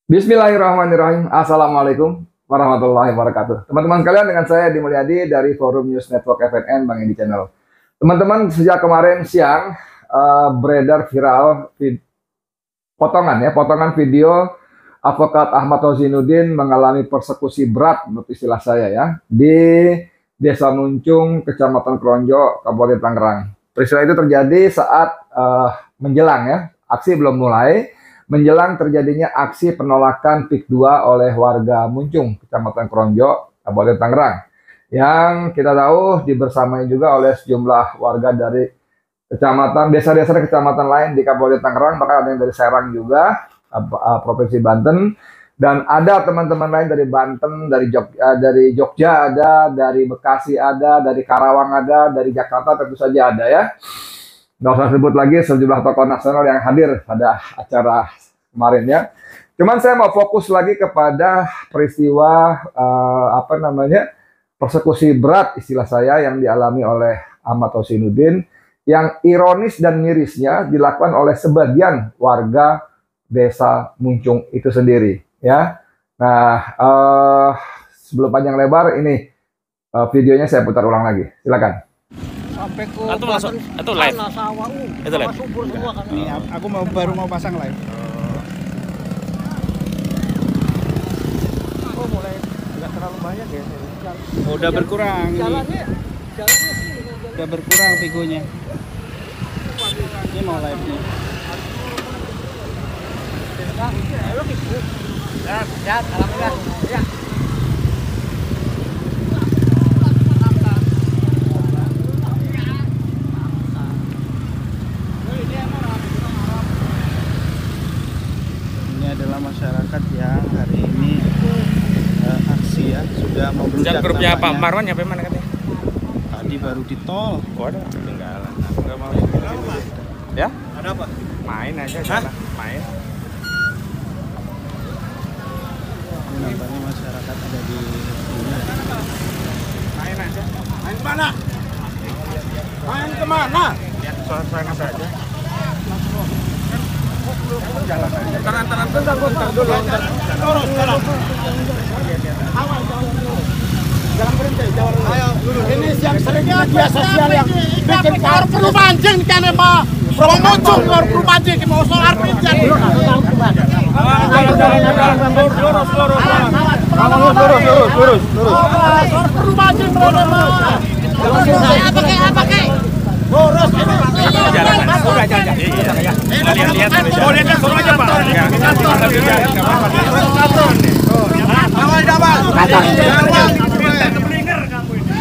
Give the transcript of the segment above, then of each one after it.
Bismillahirrahmanirrahim. Assalamualaikum warahmatullahi wabarakatuh. Teman-teman sekalian, dengan saya Edi Mulyadi dari Forum News Network FNN Bang Edi Channel. Teman-teman, sejak kemarin siang beredar viral potongan video Advokat Ahmad Rozinuddin mengalami persekusi berat, menurut istilah saya ya, di Desa Muncung, Kecamatan Kronjo, Kabupaten Tangerang. Peristiwa itu terjadi saat menjelang ya, aksi belum mulai, menjelang terjadinya aksi penolakan PIK 2 oleh warga Muncung, Kecamatan Kronjo, Kabupaten Tangerang, yang kita tahu dibersamai juga oleh sejumlah warga dari kecamatan, desa-desa kecamatan lain di Kabupaten Tangerang, bahkan ada yang dari Serang juga, Provinsi Banten, dan ada teman-teman lain dari Banten, dari Jogja ada, dari Bekasi ada, dari Karawang ada, dari Jakarta tentu saja ada ya. Nggak usah sebut lagi sejumlah tokoh nasional yang hadir pada acara kemarin ya. Cuman saya mau fokus lagi kepada peristiwa persekusi berat istilah saya yang dialami oleh Ahmad Rozinuddin, yang ironis dan mirisnya dilakukan oleh sebagian warga Desa Muncung itu sendiri ya. Nah, sebelum panjang lebar ini videonya saya putar ulang lagi. Silakan. Sampai ke atau langsung atau live sawah, itu live semua kan. Ini aku baru mau pasang live. Oh, mulai nggak terlalu banyak ya. Udah berkurang. Jalannya Udah berkurang vigonya. Ini mau live nih. Ya, alhamdulillah. Ya. Masyarakat yang hari ini aksi ya, sudah membludak. Grupnya Pak Marwan nyampe mana katanya? Tadi baru di tol. Oh, ada ketinggalan. Aku nggak mau ya? Ada apa? Main aja, jalan. Main. Ini nampaknya masyarakat ada di sini. Main aja. Main kemana? Main kemana? Ya, soal-soalnya saja. Jalan aja. Taran-taran bentar dulu. Turun. Jangan berhenti, jalan. Ayo, ini yang sering media sosial yang bikin harus perlu mancing kan Pak. Muncung harus perlu mancing mau soal artis jadi. Lurus. Harus perlu mancing Pak. Apa kek? Lurus ini. Jalan. Udah jalan. Iya. Lihat. Oh, lihat suruh aja, Pak. Awal dabal. Jangan begitu.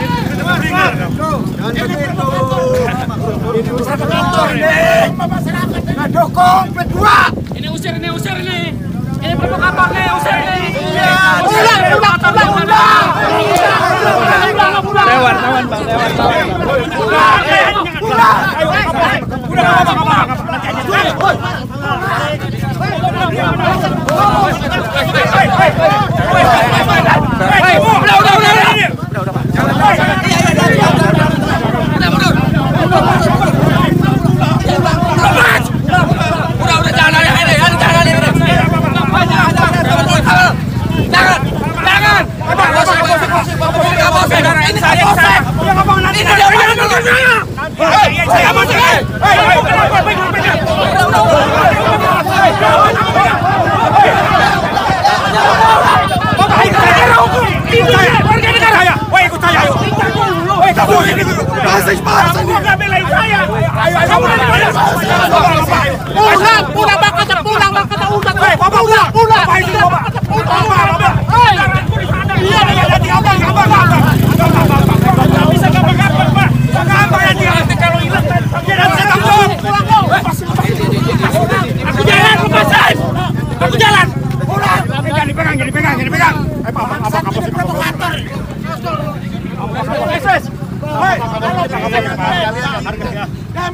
Itu kantor ini. Masyarakat ngedukung P2. Ini usir ini. Ini provokator nih, usir nih. Pulang. Lewat, Bang.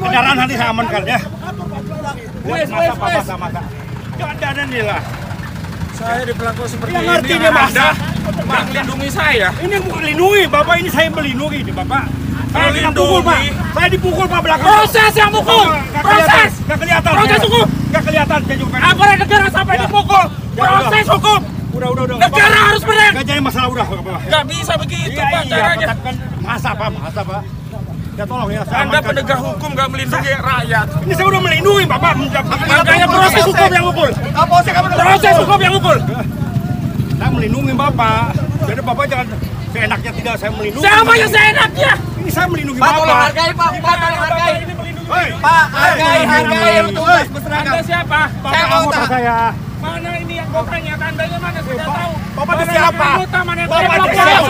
Kendaraan nanti saya amankan ya. Masa. Jangan nih lah. Saya diperlakukan seperti ini. Ngerti dia masa. Melindungi saya. Ini melindungi, Bapak ini saya melindungi nih Bapak. Saya dipukul Pak. Saya dipukul Pak belakang. Proses yang mukul. Proses. Gak kelihatan. Proses hukum. Gak kelihatan. Aparat negara sampai dipukul. Proses hukum. Udah. Negara harus benar. Gak jadi masalah udah. Gak bisa begitu Pak caranya. Masa Pak. Ya tolong ya. Anda penegak hukum gak melindungi rakyat. Ini saya udah melindungi Bapak. Makanya proses hukum yang mukul. Proses hukum yang mukul. Saya melindungi Bapak. Jadi Bapak jangan seenaknya tidak saya melindungi. Siapa yang seenaknya? Ini saya melindungi Bapak. Tolong hargai Pak. Tolong hargai. Pak, hargai untuk berseragam. Anda siapa? Bapak anggota saya. Mana ini yang kotanya? Tandanya mana? Saya tahu. Bapak itu siapa? Bapak itu siapa?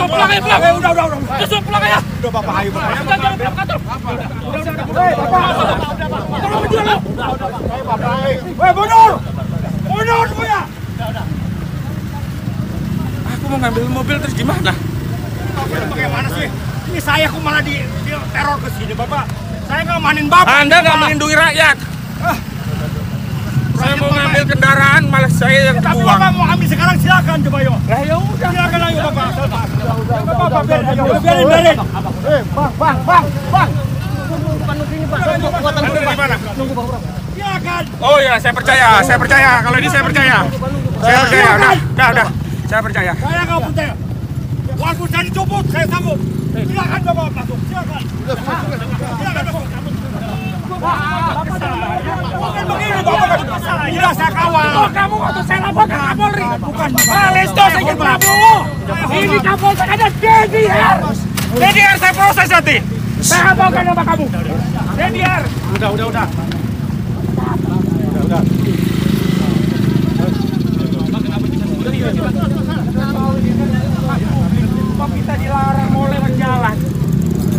Udah. Tusuk pulang ya. Udah Bapak ayo. Jangan provokator. Tolong dia lo. Woi, mundur semuanya. Aku mau ngambil mobil terus gimana? Bagaimana sih? Ini saya kok malah di teror ke sini Bapak. Saya ngamanin Bapak. Anda nggak melindungi rakyat. Saya mau ngambil kendaraan, malah saya yang buang. Bapak mau ambil sekarang silakan coba yuk. Lah ya udah. Silakan ayo Bapak. Bapak biarin. Bang. Bukan begini Pak. Kekuatan gimana? Nunggu Bang. Silakan. Oh ya, saya percaya. Kalau ini saya percaya. Udah. Saya percaya. Saya nggak percaya. Waktu saya dicopot, saya sanggup. Silakan Bapak masuk. Silakan. Silakan masuk. Bukan begini Bapak. Udah saya kawal. Oh, kamu waktu saya lapor ke Kapolri. Bukan. Listo saya ke Prabowo. Ini Kapolri ada DDR. DDR saya proses nanti. Saya hafalkan nama kamu. DDR. Udah. Kita dilarang mau lewat jalan.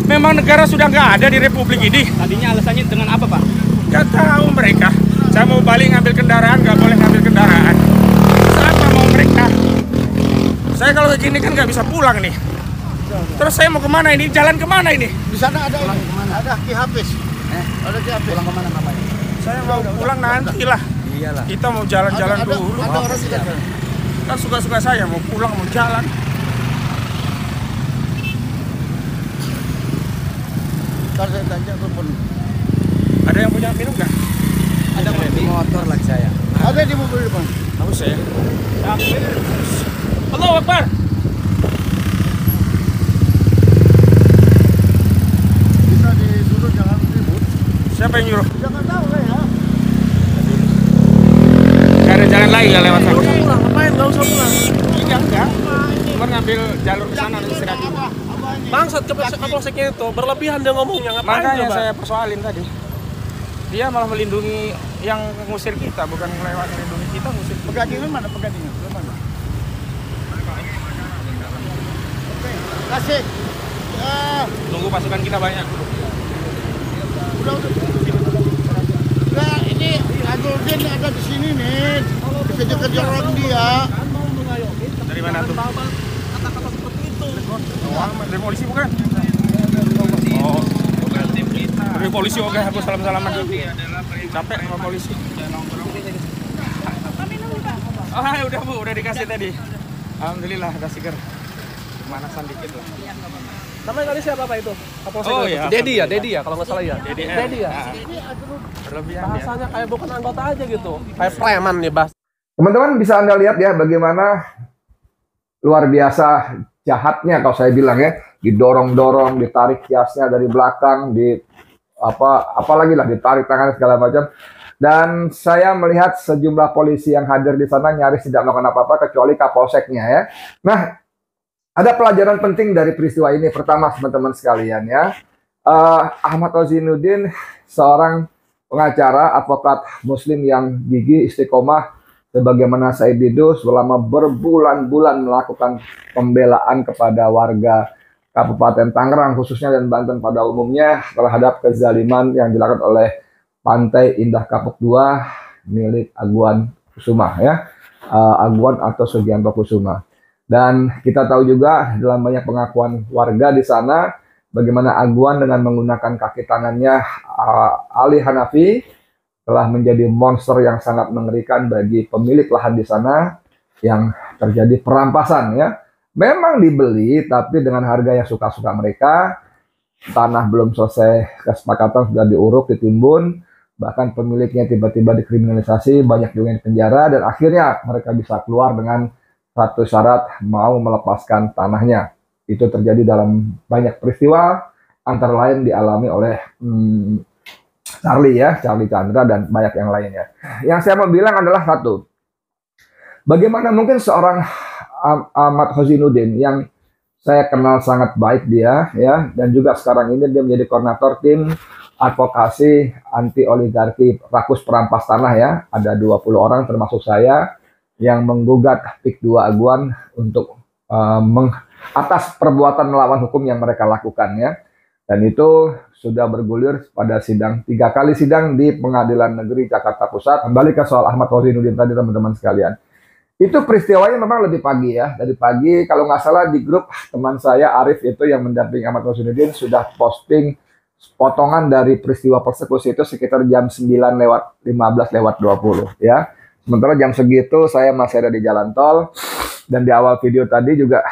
Memang negara sudah nggak ada di Republik ini. Tadinya alasannya dengan apa Pak? Nggak tahu mereka. Saya mau balik ngambil kendaraan, nggak boleh ngambil kendaraan. Apa mau mereka? Saya kalau begini kan nggak bisa pulang nih. Terus saya mau kemana ini? Jalan kemana ini? Di sana ada ada Ki Hafiz. Ada Ki Hafiz. Pulang kemana namanya? Saya mau pulang nanti lah. Iyalah. Kita mau jalan-jalan dulu. Ada orang di sana. Kan suka-suka saya mau pulang, mau jalan. Ntar saya tanya telepon. Ada yang punya minum nggak? Ada motor lagi saya. Ada di mobil depan. Haus saya. Allahu Akbar. Bisa disuruh jangan ribut. Siapa yang nyuruh? Jangan tahu ya. Gak ada jalan lain ya lewat sana. Ngapain? Nggak usah pulang. Enggak. Cuma ngambil jalur ke sana istirahat dulu. Bangsat kapolseknya itu berlebihan dia ngomongnya, ngapain Makanya coba? saya persoalin tadi. Dia malah melindungi yang ngusir kita, bukan melewat melindungi kita ngusir. Pegadingan mana? Pegadingan mana? Oke, kasih. Tunggu pasukan kita banyak. Udah. Nah, ini Nazruddin ada di sini nih, dikejar-kejar orang dia. Dari mana tuh? Kata-kata seperti itu. Oh, dari polisi bukan? Oh, bukan tim kita. Dari polisi oke, aku salam-salaman dulu. Capek sama polisi. Oh, udah Bu, udah dikasih tadi. Alhamdulillah, udah seger. Pemanasan dikit lah. Namanya tadi siapa Pak itu? Kapolsek Oh, itu? iya. Dedi ya kalau nggak salah ya. Dedi ya. Berlebihan ya. Bahasanya kayak bukan anggota aja gitu. Kayak preman nih Bas. Teman-teman bisa Anda lihat ya bagaimana luar biasa jahatnya kalau saya bilang ya, didorong-dorong, ditarik kiasnya dari belakang, apalagi lah ditarik tangan segala macam. Dan saya melihat sejumlah polisi yang hadir di sana nyaris tidak melakukan apa-apa kecuali kapolseknya ya. Nah, ada pelajaran penting dari peristiwa ini. Pertama, teman-teman sekalian ya, Ahmad Rozinuddin seorang pengacara, advokat Muslim yang gigih, istiqomah, sebagaimana Said Didu selama berbulan-bulan melakukan pembelaan kepada warga Kabupaten Tangerang khususnya dan Banten pada umumnya terhadap kezaliman yang dilakukan oleh Pantai Indah Kapuk II milik Aguan Kusuma ya, Aguan atau Sugianto Kusuma. Dan kita tahu juga dalam banyak pengakuan warga di sana bagaimana Aguan dengan menggunakan kaki tangannya Ali Hanafi telah menjadi monster yang sangat mengerikan bagi pemilik lahan di sana yang terjadi perampasan ya. Memang dibeli tapi dengan harga yang suka-suka mereka. Tanah belum selesai kesepakatan sudah diuruk, ditimbun, bahkan pemiliknya tiba-tiba dikriminalisasi, banyak juga yang penjara dan akhirnya mereka bisa keluar dengan satu syarat mau melepaskan tanahnya. Itu terjadi dalam banyak peristiwa antara lain dialami oleh Charlie Chandra dan banyak yang lainnya. Yang saya mau bilang adalah satu, bagaimana mungkin seorang Ahmad Rozinuddin yang saya kenal sangat baik dia ya, dan juga sekarang ini dia menjadi koordinator tim advokasi anti oligarki rakus perampas tanah ya, ada 20 orang termasuk saya yang menggugat PIK 2 Aguan untuk atas perbuatan melawan hukum yang mereka lakukan ya. Dan itu sudah bergulir pada sidang, 3 kali sidang di Pengadilan Negeri Jakarta Pusat. Kembali ke soal Ahmad Rozinuddin tadi teman-teman sekalian. Itu peristiwanya memang lebih pagi ya. Dari pagi kalau nggak salah di grup teman saya Arif itu yang mendampingi Ahmad Rozinuddin sudah posting potongan dari peristiwa persekusi itu sekitar jam 9:15 ya. Sementara jam segitu saya masih ada di jalan tol. Dan di awal video tadi juga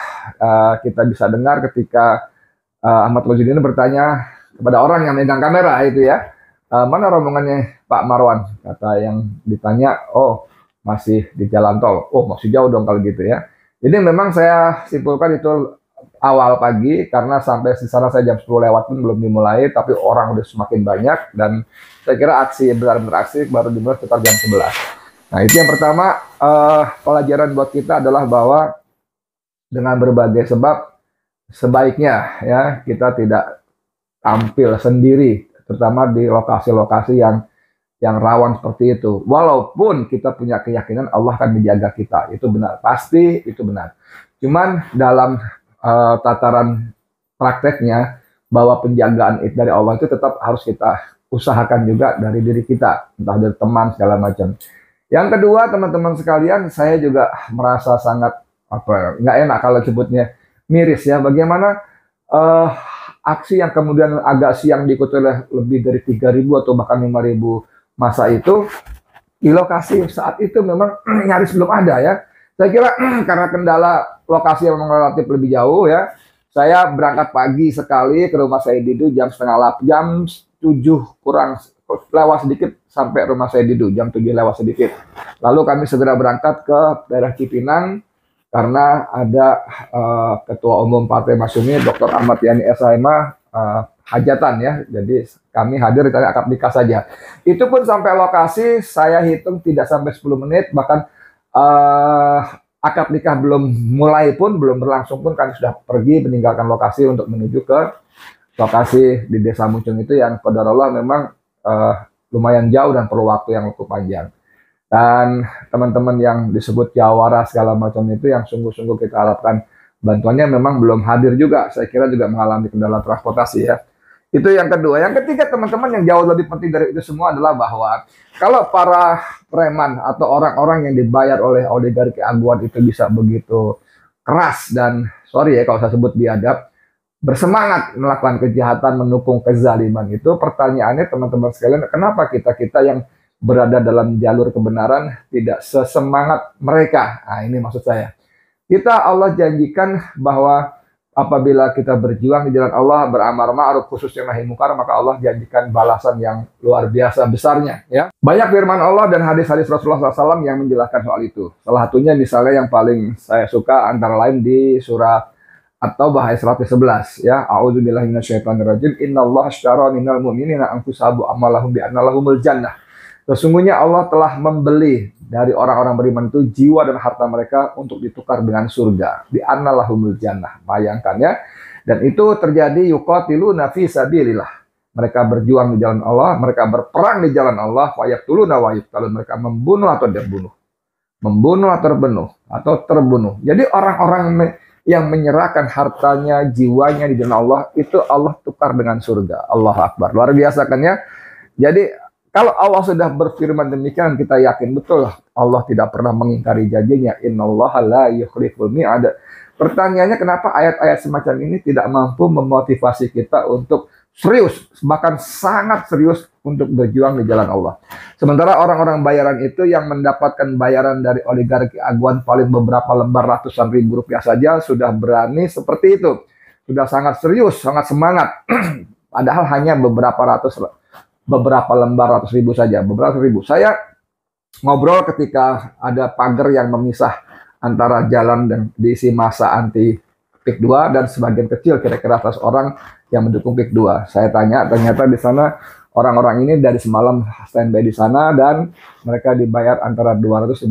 kita bisa dengar ketika Ahmad Rozinuddin bertanya kepada orang yang megang kamera itu ya, mana rombongannya Pak Marwan? Kata yang ditanya, oh masih di jalan tol. Oh masih jauh dong kalau gitu ya. Jadi memang saya simpulkan itu awal pagi karena sampai di sana saya jam 10 lewat pun belum dimulai, tapi orang udah semakin banyak dan saya kira aksi benar-benar aksi baru dimulai sekitar jam 11. Nah itu yang pertama, pelajaran buat kita adalah bahwa dengan berbagai sebab sebaiknya ya kita tidak tampil sendiri, terutama di lokasi-lokasi yang rawan seperti itu. Walaupun kita punya keyakinan Allah akan menjaga kita, itu benar, pasti itu benar. Cuman dalam tataran prakteknya bahwa penjagaan itu dari Allah itu tetap harus kita usahakan juga dari diri kita, entah dari teman segala macam. Yang kedua teman-teman sekalian, saya juga merasa sangat nggak enak kalau sebutnya miris ya. Bagaimana aksi yang kemudian agak siang diikuti oleh lebih dari 3.000 atau bahkan 5.000 masa itu di lokasi saat itu memang nyaris belum ada ya. Saya kira karena kendala lokasi yang memang relatif lebih jauh ya. Saya berangkat pagi sekali ke rumah Said Didu jam 7 kurang lewat sedikit sampai rumah Said Didu jam 7 lewat sedikit. Lalu kami segera berangkat ke daerah Cipinang karena ada Ketua Umum Partai Masyumi Dr. Ahmad Yani SHMA hajatan ya, jadi kami hadir di akad nikah saja. Itu pun sampai lokasi saya hitung tidak sampai 10 menit, bahkan akad nikah belum mulai pun, belum berlangsung pun kami sudah pergi meninggalkan lokasi untuk menuju ke lokasi di Desa Muncung itu yang qadarullah memang lumayan jauh dan perlu waktu yang cukup panjang. Dan teman-teman yang disebut jawara segala macam itu yang sungguh-sungguh kita harapkan bantuannya memang belum hadir juga. Saya kira juga mengalami kendala transportasi ya. Itu yang kedua. Yang ketiga, teman-teman, yang jauh lebih penting dari itu semua adalah bahwa kalau para preman atau orang-orang yang dibayar oleh oligarki aguan itu bisa begitu keras dan, sorry ya kalau saya sebut biadab, bersemangat melakukan kejahatan, mendukung kezaliman itu, pertanyaannya teman-teman sekalian, kenapa kita-kita yang berada dalam jalur kebenaran tidak sesemangat mereka? Nah, ini maksud saya. Allah janjikan bahwa apabila kita berjuang di jalan Allah, beramar ma'ruf, khususnya nahi munkar, maka Allah janjikan balasan yang luar biasa besarnya. Ya, banyak firman Allah dan hadis-hadis Rasulullah SAW yang menjelaskan soal itu. Salah satunya misalnya yang paling saya suka antara lain di surat At-Taubah ayat 111. Ya, a'udzubillahi minasyaitonirrajim. Innallaha ashtara minal mu'minina anfusahum wa amwalahum bi anna lahumul jannah. Sesungguhnya Allah telah membeli dari orang-orang beriman itu jiwa dan harta mereka untuk ditukar dengan surga. Di annalahumul jannah. Bayangkan ya. Dan itu terjadi yuqatiluna fi sabilillah. Mereka berjuang di jalan Allah, mereka berperang di jalan Allah, wa yaqtuluna wa yuqtalun. Mereka membunuh atau terbunuh. Membunuh atau terbunuh. Jadi orang-orang yang menyerahkan hartanya, jiwanya di jalan Allah, itu Allah tukar dengan surga. Allahu Akbar. Luar biasa kan ya. Jadi kalau Allah sudah berfirman demikian, kita yakin betul Allah tidak pernah mengingkari janjinya. Innallaha la yukhliful mi'ad. Pertanyaannya, kenapa ayat-ayat semacam ini tidak mampu memotivasi kita untuk serius, bahkan sangat serius untuk berjuang di jalan Allah. Sementara orang-orang bayaran itu yang mendapatkan bayaran dari oligarki aguan paling beberapa lembar ratusan ribu rupiah saja sudah berani seperti itu. Sudah sangat serius, sangat semangat. Padahal hanya beberapa lembar ratus ribu saja, beberapa ribu. Saya ngobrol ketika ada pagar yang memisah antara jalan dan diisi massa anti PIK 2 dan sebagian kecil kira-kira 100 orang yang mendukung PIK 2. Saya tanya, ternyata di sana orang-orang ini dari semalam standby di sana dan mereka dibayar antara 250.000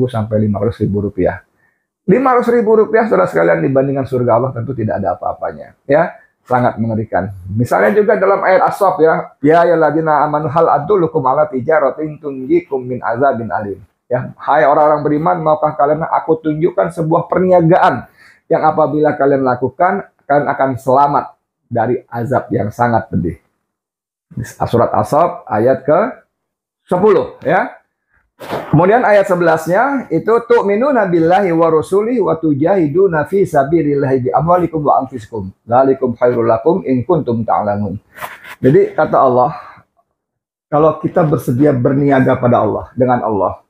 sampai 500.000 rupiah. 500.000 rupiah, saudara sekalian, dibandingkan surga Allah tentu tidak ada apa-apanya. Ya. Sangat mengerikan. Misalnya juga dalam ayat As-Saff ya, ya ayyuhalladzina amanu hal adullukum ala tijaratin tunjikum min azabin alim. Ya, hai orang-orang beriman, maukah kalian aku tunjukkan sebuah perniagaan yang apabila kalian lakukan, kalian akan selamat dari azab yang sangat pedih. Surat As-Saff ayat ke-10 ya. Kemudian ayat 11-nya itu tu'minuna billahi wa rasulihi wa tujahiduna fi sabilillahi bi amwalikum wa anfusikum dzalikum khairul lakum in kuntum ta'lamun. Jadi kata Allah, kalau kita bersedia berniaga pada Allah, dengan Allah,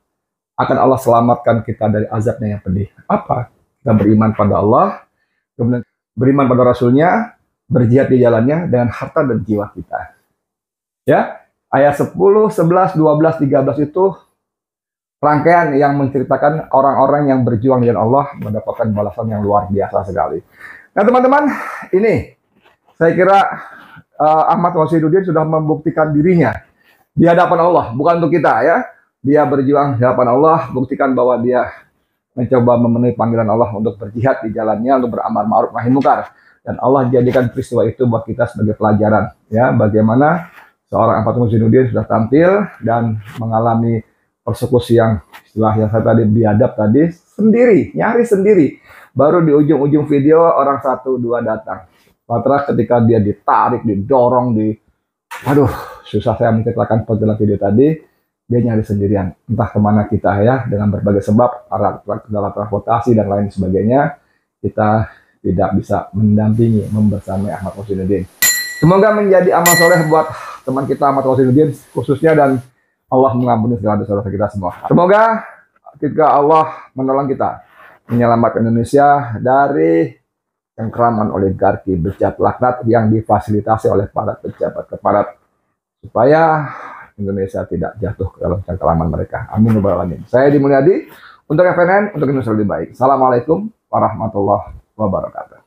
akan Allah selamatkan kita dari azabnya yang pedih. Apa? Kita beriman pada Allah, kemudian beriman pada Rasulnya, berjihad di jalannya dengan harta dan jiwa kita. Ya, ayat 10, 11, 12, 13 itu rangkaian yang menceritakan orang-orang yang berjuang dengan Allah mendapatkan balasan yang luar biasa sekali. Nah teman-teman, ini saya kira Ahmad Rosiduddin sudah membuktikan dirinya di hadapan Allah, bukan untuk kita ya. Dia berjuang di hadapan Allah, buktikan bahwa dia mencoba memenuhi panggilan Allah untuk berjihad di jalannya, untuk beramar ma'ruf nahi munkar. Dan Allah jadikan peristiwa itu buat kita sebagai pelajaran ya, bagaimana seorang Ahmad Rosiduddin sudah tampil dan mengalami persekusi yang istilahnya saya tadi biadab tadi sendiri, nyaris sendiri. Baru di ujung-ujung video orang 1-2 datang. Matra ketika dia ditarik, didorong, aduh, susah saya menceritakan dalam video tadi. Dia nyaris sendirian. Entah kemana kita ya, dengan berbagai sebab, dalam transportasi dan lain sebagainya, kita tidak bisa mendampingi, membersamai Ahmad Rosiduddin. Semoga menjadi amal soleh buat teman kita Ahmad Rosiduddin khususnya, dan Allah mengampuni segala dosa-dosa kita semua. Semoga ketika Allah menolong kita menyelamatkan Indonesia dari cengkraman oligarki bejat laknat yang difasilitasi oleh para pejabat keparat, supaya Indonesia tidak jatuh ke dalam cengkraman mereka. Amin ya rabbal alamin. Saya Edi Mulyadi untuk FNN, untuk Indonesia lebih baik. Assalamualaikum warahmatullahi wabarakatuh.